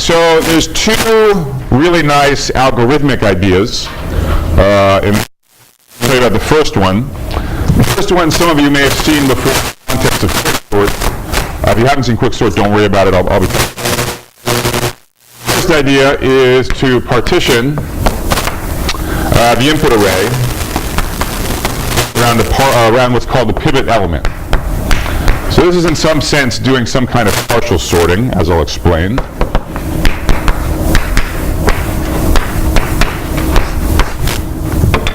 So there's two really nice algorithmic ideas. I'll tell you about the first one. The first one some of you may have seen before in the context of quicksort. If you haven't seen quicksort, don't worry about it. I'll be. The first idea is to partition the input array around what's called the pivot element. So this is in some sense doing some kind of partial sorting, as I'll explain.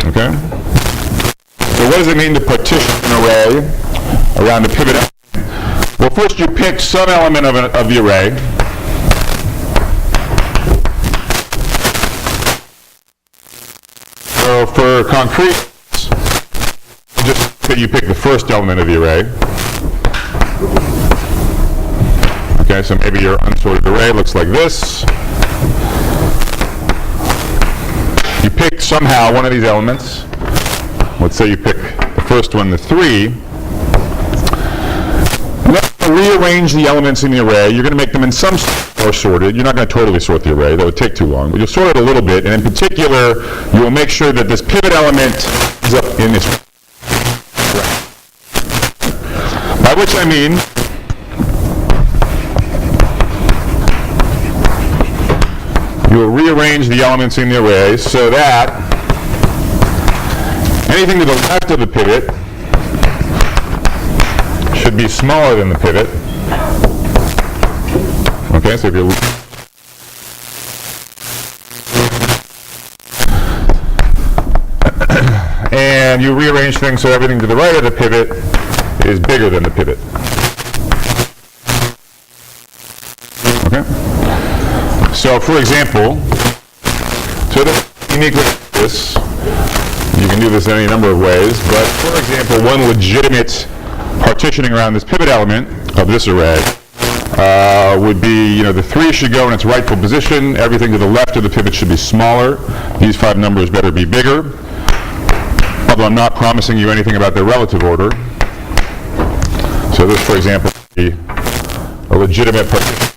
Okay? So what does it mean to partition an array around a pivot element? Well, first you pick some element of the array. So for concrete, just that you pick the first element of the array. Okay, so maybe your unsorted array looks like this. You pick somehow one of these elements. Let's say you pick the first one, the 3. Let's rearrange the elements in the array. You're going to make them in some or sorted. You're not going to totally sort the array. That would take too long. But you'll sort it a little bit, and in particular, you will make sure that this pivot element is up in this array. By which I mean you will rearrange the elements in the array so that anything to the left of the pivot should be smaller than the pivot. Okay, so if you and you rearrange things so everything to the right of the pivot is bigger than the pivot. Okay? So for example, so this unique with this, you can do this in any number of ways, but for example, one legitimate partitioning around this pivot element of this array would be, the 3 should go in its rightful position, everything to the left of the pivot should be smaller, these 5 numbers better be bigger, although I'm not promising you anything about their relative order. So this, for example, would be a legitimate partition.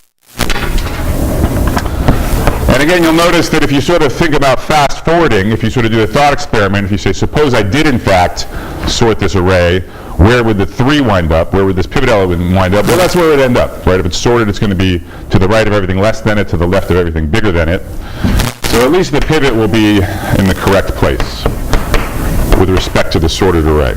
And again, you'll notice that if you sort of think about fast forwarding, if you sort of do a thought experiment, if you say, suppose I did in fact sort this array, where would the 3 wind up? Where would this pivot element wind up? Well, that's where it would end up, right? If it's sorted, it's going to be to the right of everything less than it, to the left of everything bigger than it. So at least the pivot will be in the correct place with respect to the sorted array.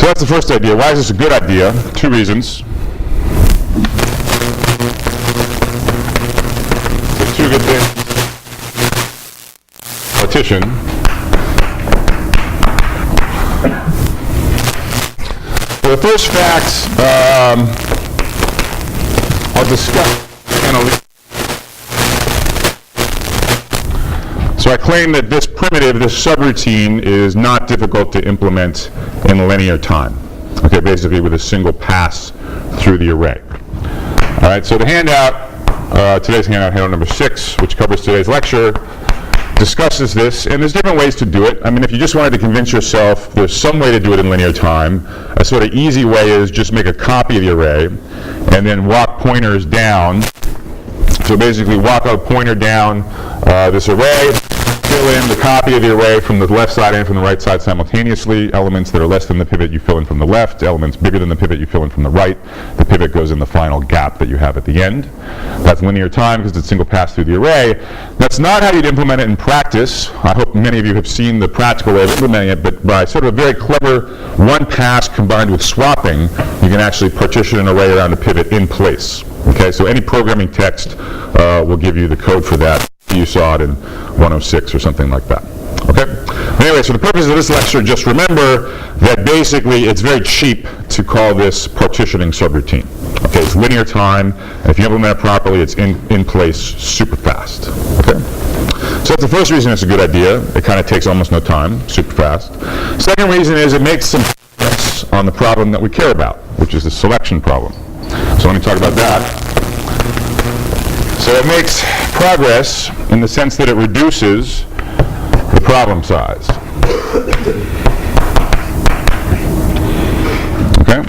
That's the first idea. Why is this a good idea? 2 reasons. So 2 good things. Partition. Well, the first fact I'll discuss. So I claim that this primitive, this subroutine, is not difficult to implement in linear time. Okay, basically with a single pass through the array. All right, so the handout, today's handout number 6, which covers today's lecture, discusses this, and there's different ways to do it. I mean, if you just wanted to convince yourself there's some way to do it in linear time, a sort of easy way is just make a copy of the array and then walk pointers down. So basically walk a pointer down this array, fill in the copy of the array from the left side and from the right side simultaneously. Elements that are less than the pivot you fill in from the left, elements bigger than the pivot you fill in from the right. The pivot goes in the final gap that you have at the end. That's linear time because it's single pass through the array. That's not how you'd implement it in practice. I hope many of you have seen the practical way of implementing it, but by sort of a very clever one pass combined with swapping, you can actually partition an array around a pivot in place. Okay, so any programming text will give you the code for that. You saw it in 106 or something like that. Okay? Anyway, so the purpose of this lecture, just remember that basically it's very cheap to call this partitioning subroutine. Okay, it's linear time, and if you implement it properly, it's in place super fast. Okay? So that's the first reason it's a good idea. It kind of takes almost no time, super fast. Second reason is it makes some progress on the problem that we care about, which is the selection problem. So let me talk about that. So So it makes progress in the sense that it reduces the problem size. Okay?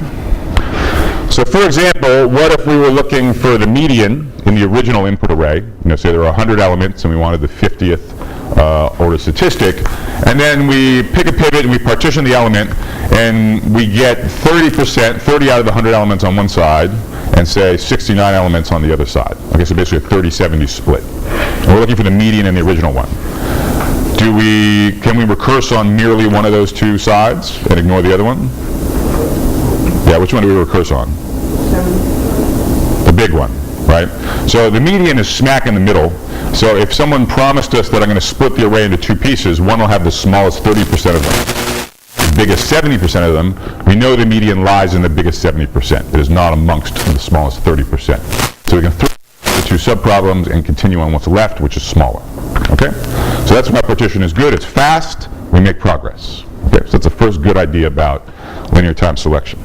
So for example, what if we were looking for the median in the original input array? Say there are 100 elements and we wanted the 50th order statistic, and then we pick a pivot and we partition the element and we get 30%, 30 out of the 100 elements on one side and say 69 elements on the other side. Okay, so basically a 30-70 split. And we're looking for the median in the original one. Can we recurse on merely one of those two sides and ignore the other one? Yeah, which one do we recurse on? The big one, right? So the median is smack in the middle. So if someone promised us that I'm going to split the array into two pieces, one will have the smallest 30% of them, the biggest 70% of them. We know the median lies in the biggest 70%. It is not amongst the smallest 30%. So we can throw the two subproblems and continue on what's left, which is smaller. Okay? So that's why partition is good. It's fast. We make progress. Okay? So that's the first good idea about linear time selection.